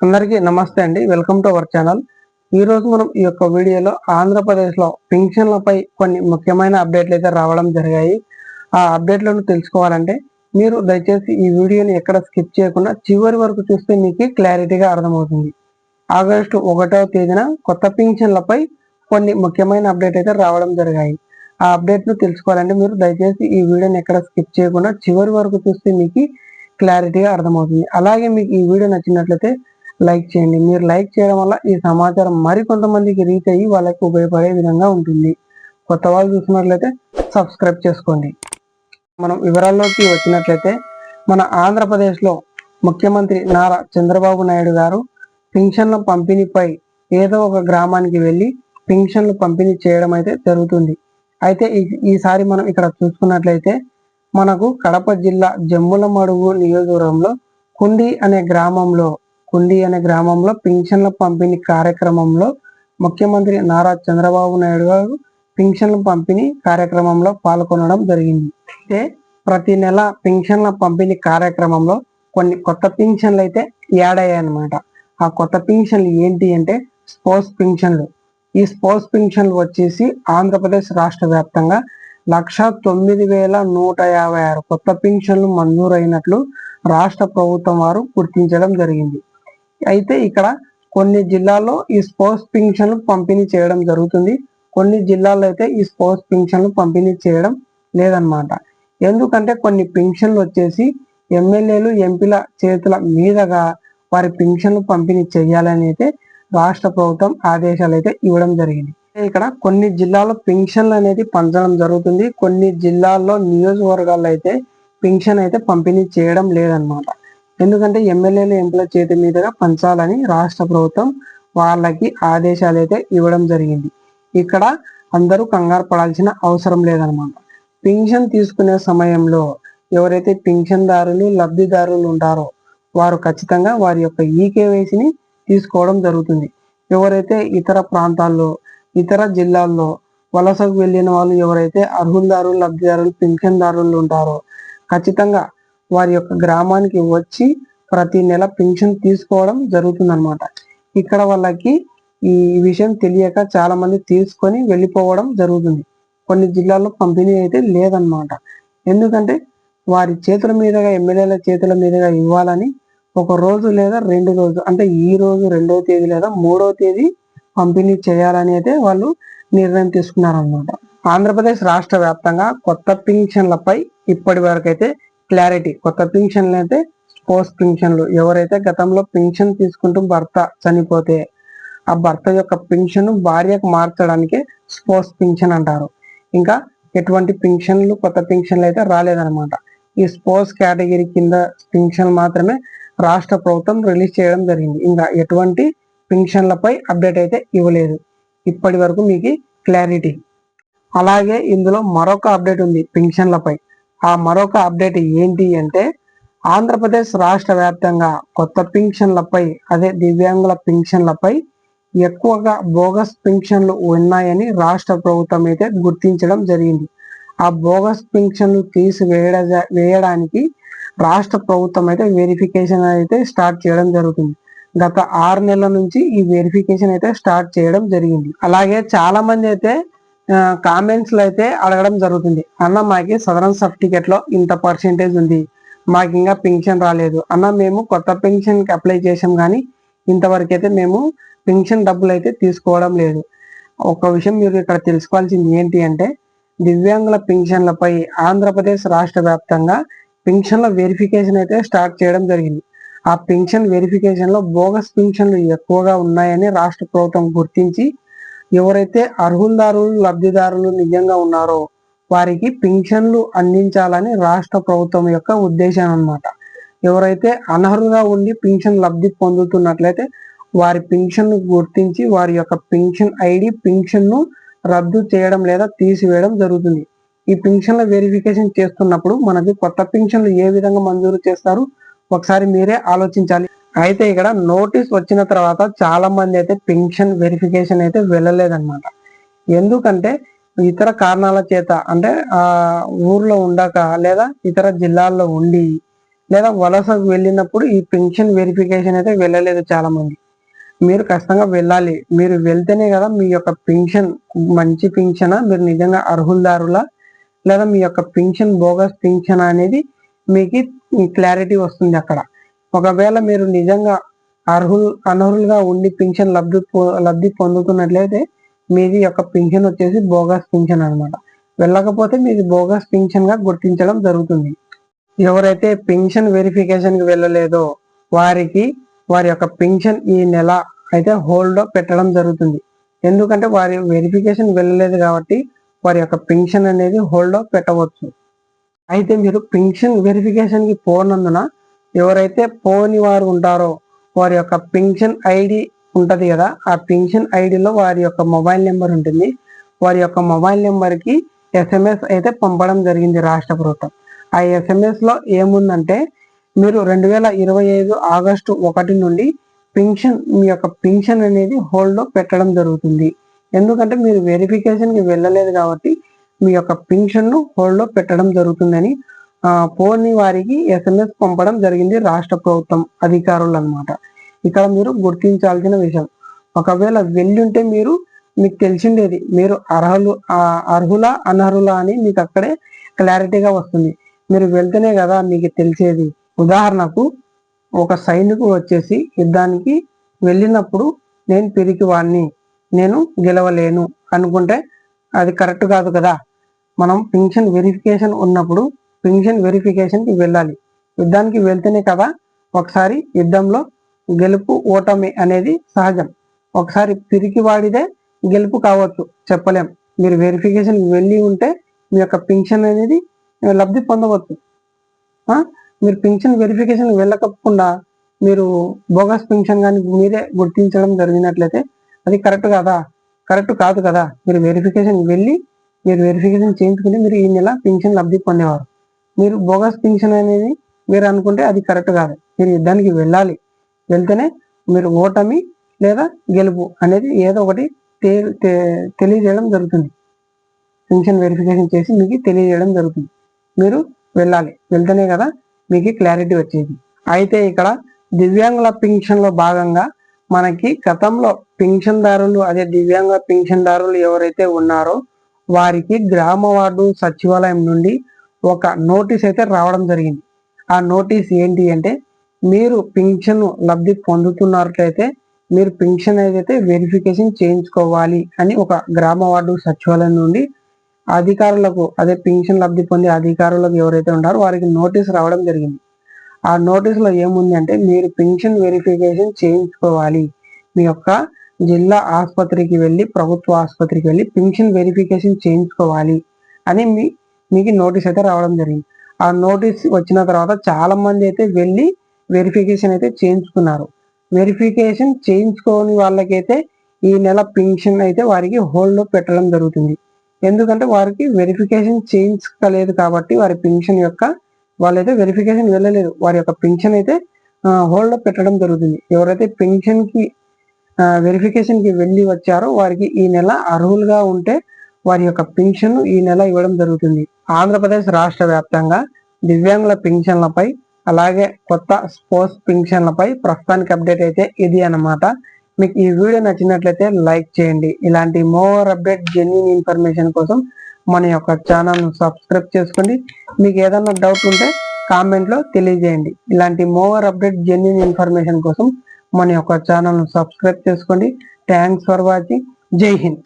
అందరికీ నమస్తే అండి. Welcome to our channel. ఈరోజు మనం ఈ యొక్క వీడియోలో ఆంధ్రప్రదేశ్లో పింఛన్లపై కొన్ని ముఖ్యమైన అప్డేట్లు అయితే రావడం జరిగాయి. ఆ అప్డేట్లను తెలుసుకోవాలంటే మీరు దయచేసి ఈ వీడియోని ఎక్కడ స్కిప్ చేయకుండా చివరి వరకు చూస్తే మీకు క్లారిటీగా అర్థమవుతుంది. ఆగస్టు 1వ తేదీన కొత్త పింఛన్లపై కొన్ని ముఖ్యమైన అప్డేట్ అయితే రావడం జరిగాయి. ఆ అప్డేట్ను తెలుసుకోవాలంటే మీరు దయచేసి ఈ వీడియోని ఎక్కడ స్కిప్ చేయకుండా చివరి వరకు చూస్తే మీకు క్లారిటీగా అర్థమవుతుంది. అలాగే మీకు ఈ వీడియో నచ్చినట్లయితే లైక్ చేయండి. మీరు లైక్ చేయడం వల్ల ఈ సమాచారం మరికొంతమందికి రీచ్ అయ్యి వాళ్ళకి ఉపయోగపడే విధంగా ఉంటుంది. కొత్త వాళ్ళు చూసినట్లయితే సబ్స్క్రైబ్ చేసుకోండి. మనం వివరాల్లోకి వచ్చినట్లయితే మన ఆంధ్రప్రదేశ్లో ముఖ్యమంత్రి నారా చంద్రబాబు నాయుడు గారు పింఛన్ల పంపిణీపై ఏదో ఒక గ్రామానికి వెళ్ళి పింఛన్లు పంపిణీ చేయడం అయితే జరుగుతుంది. అయితే ఈసారి మనం ఇక్కడ చూసుకున్నట్లయితే మనకు కడప జిల్లా జమ్ములమడుగు నియోజకవర్గంలో కుండి అనే గ్రామంలో పింఛన్ల పంపిణీ కార్యక్రమంలో ముఖ్యమంత్రి నారా చంద్రబాబు నాయుడు గారు పింఛన్ల పంపిణీ కార్యక్రమంలో పాల్గొనడం జరిగింది. అయితే ప్రతి నెల పింఛన్ల పంపిణీ కార్యక్రమంలో కొన్ని కొత్త పింఛన్లు అయితే యాడ్ అయ్యాయన్నమాట. ఆ కొత్త పింఛన్లు ఏంటి అంటే స్పోర్ట్స్ పింఛన్లు. ఈ స్పోర్ట్స్ పింఛన్లు వచ్చేసి ఆంధ్రప్రదేశ్ రాష్ట్ర వ్యాప్తంగా 1,09,156 కొత్త పింఛన్లు మంజూరైనట్లు రాష్ట్ర ప్రభుత్వం వారు గుర్తించడం జరిగింది. అయితే ఇక్కడ కొన్ని జిల్లాల్లో ఈ స్పోర్ట్స్ పింఛన్లు పంపిణీ చేయడం జరుగుతుంది. కొన్ని జిల్లాల్లో అయితే ఈ స్పోర్ట్స్ పింఛన్లు పంపిణీ చేయడం లేదన్నమాట. ఎందుకంటే కొన్ని పింఛన్లు వచ్చేసి ఎమ్మెల్యేలు ఎంపీల చేతుల మీదుగా వారి పింఛన్లు పంపిణీ చేయాలని అయితే రాష్ట్ర ప్రభుత్వం ఆదేశాలు అయితే ఇవ్వడం జరిగింది. ఇక్కడ కొన్ని జిల్లాల్లో పింఛన్లు అనేది పంచడం జరుగుతుంది. కొన్ని జిల్లాల్లో నియోజకవర్గాల్లో అయితే పింఛన్ అయితే పంపిణీ చేయడం లేదన్నమాట. ఎందుకంటే ఎమ్మెల్యేలు ఎంపీల చేతి మీదుగా పంచాలని రాష్ట్ర ప్రభుత్వం వాళ్ళకి ఆదేశాలు అయితే ఇవ్వడం జరిగింది. ఇక్కడ అందరూ కంగారు పడాల్సిన అవసరం లేదనమాట. పింఛన్ తీసుకునే సమయంలో ఎవరైతే పింఛన్దారులు లబ్ధిదారులు ఉంటారో వారు ఖచ్చితంగా వారి యొక్క ఈకేవైసీని తీసుకోవడం జరుగుతుంది. ఎవరైతే ఇతర ప్రాంతాల్లో ఇతర జిల్లాల్లో వలసకు వెళ్ళిన వాళ్ళు ఎవరైతే అర్హులదారులు లబ్ధిదారులు పింఛన్దారులు ఉంటారో ఖచ్చితంగా వారి యొక్క గ్రామానికి వచ్చి ప్రతి నెల పింఛన్ తీసుకోవడం జరుగుతుందన్నమాట. ఇక్కడ వాళ్ళకి ఈ విషయం తెలియక చాలా మంది తీసుకొని వెళ్ళిపోవడం జరుగుతుంది. కొన్ని జిల్లాల్లో పంపిణీ అయితే లేదన్నమాట. ఎందుకంటే వారి చేతుల మీదుగా ఎమ్మెల్యేల చేతుల మీదుగా ఇవ్వాలని ఒక రోజు లేదా 2 రోజులు అంటే ఈ రోజు 2వ తేదీ లేదా 3వ తేదీ పంపిణీ చేయాలని అయితే వాళ్ళు నిర్ణయం తీసుకున్నారన్నమాట. ఆంధ్రప్రదేశ్ రాష్ట్ర వ్యాప్తంగా కొత్త పింఛన్లపై ఇప్పటి వరకు అయితే క్లారిటీ. కొత్త పింఛన్లు అయితే స్పోర్ట్స్ పింఛన్లు. ఎవరైతే గతంలో పింఛన్ తీసుకుంటూ భర్త చనిపోతే ఆ భర్త యొక్క పింఛన్ భార్యకు మార్చడానికి స్పోర్ట్స్ పింఛన్ అంటారు. ఇంకా ఎటువంటి పింఛన్లు కొత్త పింఛన్లు అయితే రాలేదన్నమాట. ఈ స్పోర్ట్స్ కేటగిరీ కింద పింఛన్ మాత్రమే రాష్ట్ర ప్రభుత్వం రిలీజ్ చేయడం జరిగింది. ఇంకా ఎటువంటి పింఛన్లపై అప్డేట్ అయితే ఇవ్వలేదు ఇప్పటి వరకు మీకు క్లారిటీ. అలాగే ఇందులో మరొక అప్డేట్ ఉంది పింఛన్లపై. ఆ మరొక అప్డేట్ ఏంటి అంటే ఆంధ్రప్రదేశ్ రాష్ట్ర వ్యాప్తంగా కొత్త పింఛన్లపై అదే దివ్యాంగుల పింఛన్లపై ఎక్కువగా బోగస్ పింఛన్లు ఉన్నాయని రాష్ట్ర ప్రభుత్వం అయితే గుర్తించడం జరిగింది. ఆ బోగస్ పింఛన్లు వేయడానికి రాష్ట్ర ప్రభుత్వం అయితే వెరిఫికేషన్ అయితే స్టార్ట్ చేయడం జరుగుతుంది. గత 6 నెలల నుంచి ఈ వెరిఫికేషన్ అయితే స్టార్ట్ చేయడం జరిగింది. అలాగే చాలా మంది అయితే కామెంట్స్ లో అయితే అడగడం జరుగుతుంది. అన్న మాకి సదరన్ సర్టిఫికేట్ లో ఇంత పర్సెంటేజ్ ఉంది, మాకు ఇంకా పెన్షన్ రాలేదు అన్న, మేము కొత్త పెన్షన్ కి అప్లై చేసాం కానీ ఇంతవరకు అయితే మేము పెన్షన్ డబ్బులు అయితే తీసుకోవడం లేదు. ఒక విషయం మీరు ఇక్కడ తెలుసుకోవాల్సింది ఏంటి అంటే దివ్యాంగుల పెన్షన్లపై ఆంధ్రప్రదేశ్ రాష్ట్ర వ్యాప్తంగా పెన్షన్ల వెరిఫికేషన్ అయితే స్టార్ట్ చేయడం జరిగింది. ఆ పెన్షన్ వెరిఫికేషన్ లో బోగస్ పెన్షన్లు ఎక్కువగా ఉన్నాయని రాష్ట్ర ప్రభుత్వం గుర్తించి ఎవరైతే అర్హులదారులు లబ్ధిదారులు నిజంగా ఉన్నారో వారికి పింఛన్లు అందించాలని రాష్ట్ర ప్రభుత్వం యొక్క ఉద్దేశం అన్నమాట. ఎవరైతే అనర్హులుగా ఉండి పింఛన్ లబ్ధి పొందుతున్నట్లయితే వారి పింఛన్ను గుర్తించి వారి యొక్క పింఛన్ ఐడి పింఛన్ను రద్దు చేయడం లేదా తీసివేయడం జరుగుతుంది. ఈ పింఛన్ల వెరిఫికేషన్ చేస్తున్నప్పుడు మనకి కొత్త పింఛన్లు ఏ విధంగా మంజూరు చేస్తారు ఒకసారి మీరే ఆలోచించాలి. అయితే ఇక్కడ నోటీస్ వచ్చిన తర్వాత చాలా మంది అయితే పెన్షన్ వెరిఫికేషన్ అయితే వెళ్ళలేదన్నమాట. ఎందుకంటే ఇతర కారణాల చేత అంటే ఆ ఊర్లో ఉండక లేదా ఇతర జిల్లాల్లో ఉండి లేదా వలస వెళ్ళినప్పుడు ఈ పెన్షన్ వెరిఫికేషన్ అయితే వెళ్ళలేదు చాలా మంది. మీరు ఖచ్చితంగా వెళ్ళాలి. మీరు వెళ్తేనే కదా మీ యొక్క పెన్షన్ మంచి పెన్షనా, మీరు నిజంగా అర్హులదారులా, లేదా మీ యొక్క పెన్షన్ బోగస్ పెన్షన్ అనేది మీకు క్లారిటీ వస్తుంది అక్కడ. ఒకవేళ మీరు నిజంగా అనర్హులుగా ఉండి పెన్షన్ లబ్ధి పొందుతున్నట్లయితే మీది యొక్క పెన్షన్ వచ్చేసి బోగస్ పెన్షన్ అనమాట. వెళ్ళకపోతే మీది బోగస్ పెన్షన్ గా గుర్తించడం జరుగుతుంది. ఎవరైతే పెన్షన్ వెరిఫికేషన్ కి వెళ్ళలేదో వారికి వారి యొక్క పెన్షన్ ఈ నెల అయితే హోల్డ్ పెట్టడం జరుగుతుంది. ఎందుకంటే వారి వెరిఫికేషన్ వెళ్ళలేదు కాబట్టి వారి యొక్క పెన్షన్ అనేది హోల్డ్ పెట్టవచ్చు. అయితే మీరు పెన్షన్ వెరిఫికేషన్ కి పోనందున ఎవరైతే పోని వారు ఉంటారో వారి యొక్క పెన్షన్ ఐడి ఉంటది కదా, ఆ పెన్షన్ ఐడిలో వారి యొక్క మొబైల్ నెంబర్ ఉంటుంది. వారి యొక్క మొబైల్ నెంబర్ కి SMS అయితే పంపడం జరిగింది రాష్ట్ర ప్రభుత్వం. ఆ SMS లో ఏముందంటే మీరు 2025 ఆగస్టు 1 నుండి మీ యొక్క పెన్షన్ అనేది హోల్డ్ పెట్టడం జరుగుతుంది. ఎందుకంటే మీరు వెరిఫికేషన్ కి వెళ్ళలేదు కాబట్టి మీ యొక్క పెన్షన్ ను హోల్డ్ పెట్టడం జరుగుతుందని పోని వారికి SMS పంపడం జరిగింది రాష్ట్ర ప్రభుత్వం అధికారులు అన్నమాట. ఇక్కడ మీరు గుర్తించాల్సిన విషయం. ఒకవేళ వెళ్ళుంటే మీకు తెలిసిండేది మీరు అర్హులా అనర్హులా అని మీకు అక్కడే క్లారిటీగా వస్తుంది. మీరు వెళ్తేనే కదా మీకు తెలిసేది. ఉదాహరణకు ఒక సైనికుడు వచ్చేసి యుద్ధానికి వెళ్ళినప్పుడు నేను పిరికివాడిని, నేను గెలవలేను అనుకుంటే అది కరెక్ట్ కాదు కదా. మనం పెన్షన్ వెరిఫికేషన్ ఉన్నప్పుడు పెన్షన్ వెరిఫికేషన్కి వెళ్ళాలి. యుద్ధానికి వెళ్తేనే కదా ఒకసారి యుద్ధంలో గెలుపు ఓటమి అనేది సహజం. ఒకసారి పిరికివాడిదే గెలుపు కావచ్చు, చెప్పలేం. మీరు వెరిఫికేషన్ వెళ్ళి ఉంటే మీ యొక్క పెన్షన్ అనేది లబ్ధి పొందవచ్చు. మీరు పెన్షన్ వెరిఫికేషన్ వెళ్ళకపోకుండా మీరు బోగస్ పెన్షన్ కానీ మీరే గుర్తించడం జరిగినట్లయితే అది కరెక్ట్ కాదు కదా. మీరు వెరిఫికేషన్ వెళ్ళి మీరు వెరిఫికేషన్ చేయించుకుంటే మీరు ఈ నెల పెన్షన్ లబ్ధి పొందేవారు. మీరు బోగస్ పెన్షన్ అనేది మీరు అనుకుంటే అది కరెక్ట్ కాదు. మీరు యుద్ధానికి వెళ్ళాలి. వెళ్తేనే మీరు ఓటమి లేదా గెలుపు అనేది ఏదో ఒకటి తెలియజేయడం జరుగుతుంది. పెన్షన్ వెరిఫికేషన్ చేసి మీకు తెలియజేయడం జరుగుతుంది. మీరు వెళ్ళాలి. వెళ్తేనే కదా మీకు క్లారిటీ వచ్చేది. అయితే ఇక్కడ దివ్యాంగుల పెన్షన్లో భాగంగా మనకి గతంలో పెన్షన్దారులు దివ్యాంగ పెన్షన్దారులు ఎవరైతే ఉన్నారో వారికి గ్రామ వార్డు సచివాలయం నుండి ఒక నోటీస్ అయితే రావడం జరిగింది. ఆ నోటీస్ ఏంటి అంటే మీరు పెన్షన్ లబ్ధి పొందుతున్నట్లయితే మీరు పెన్షన్ ఏదైతే వెరిఫికేషన్ చేయించుకోవాలి అని ఒక గ్రామ వార్డు సచివాలయం నుండి అధికారులకు పెన్షన్ లబ్ధి పొందే అధికారులకు ఎవరైతే ఉన్నారో వారికి నోటీస్ రావడం జరిగింది. ఆ నోటీసులో ఏముంది అంటే మీరు పెన్షన్ వెరిఫికేషన్ చేయించుకోవాలి. మీ యొక్క జిల్లా ఆసుపత్రికి వెళ్ళి ప్రభుత్వ ఆసుపత్రికి వెళ్ళి పెన్షన్ వెరిఫికేషన్ చేయించుకోవాలి అని మీకు నోటీస్ అయితే రావడం జరిగింది. ఆ నోటీస్ వచ్చిన తర్వాత చాలా మంది అయితే వెళ్ళి వెరిఫికేషన్ అయితే చేయించుకున్నారు. వెరిఫికేషన్ చేయించుకోని వాళ్ళకైతే ఈ నెల పెన్షన్ అయితే వారికి హోల్డ్ పెట్టడం జరుగుతుంది. ఎందుకంటే వారికి వెరిఫికేషన్ చేయించుకోలేదు కాబట్టి వారి పెన్షన్ యొక్క వాళ్ళైతే వెరిఫికేషన్ వెళ్ళలేదు. వారి యొక్క పెన్షన్ అయితే హోల్డ్ పెట్టడం జరుగుతుంది. ఎవరైతే పెన్షన్ కి వెరిఫికేషన్ కి వెళ్ళి వచ్చారో వారికి ఈ నెల అర్హులుగా ఉంటే వారి యొక్క పెన్షన్ ఈ నెల ఇవ్వడం జరుగుతుంది. ఆంధ్రప్రదేశ్ రాష్ట్ర వ్యాప్తంగా దివ్యాంగుల పెన్షన్లపై అలాగే కొత్త స్పోర్ట్స్ పెన్షన్లపై ప్రస్తుతానికి అప్డేట్ అయితే ఇది అన్నమాట. మీకు ఈ వీడియో నచ్చినట్లయితే లైక్ చేయండి. ఇలాంటి మోర్ అప్డేట్ జెన్యూన్ ఇన్ఫర్మేషన్ కోసం మన యొక్క ఛానల్ను సబ్స్క్రైబ్ చేసుకోండి. మీకు ఏదైనా డౌట్ ఉంటే కామెంట్లో తెలియజేయండి. ఇలాంటి మోర్ అప్డేట్ జెన్యూన్ ఇన్ఫర్మేషన్ కోసం మన యొక్క ఛానల్ను సబ్స్క్రైబ్ చేసుకోండి. Thanks for watching. జై హింద్.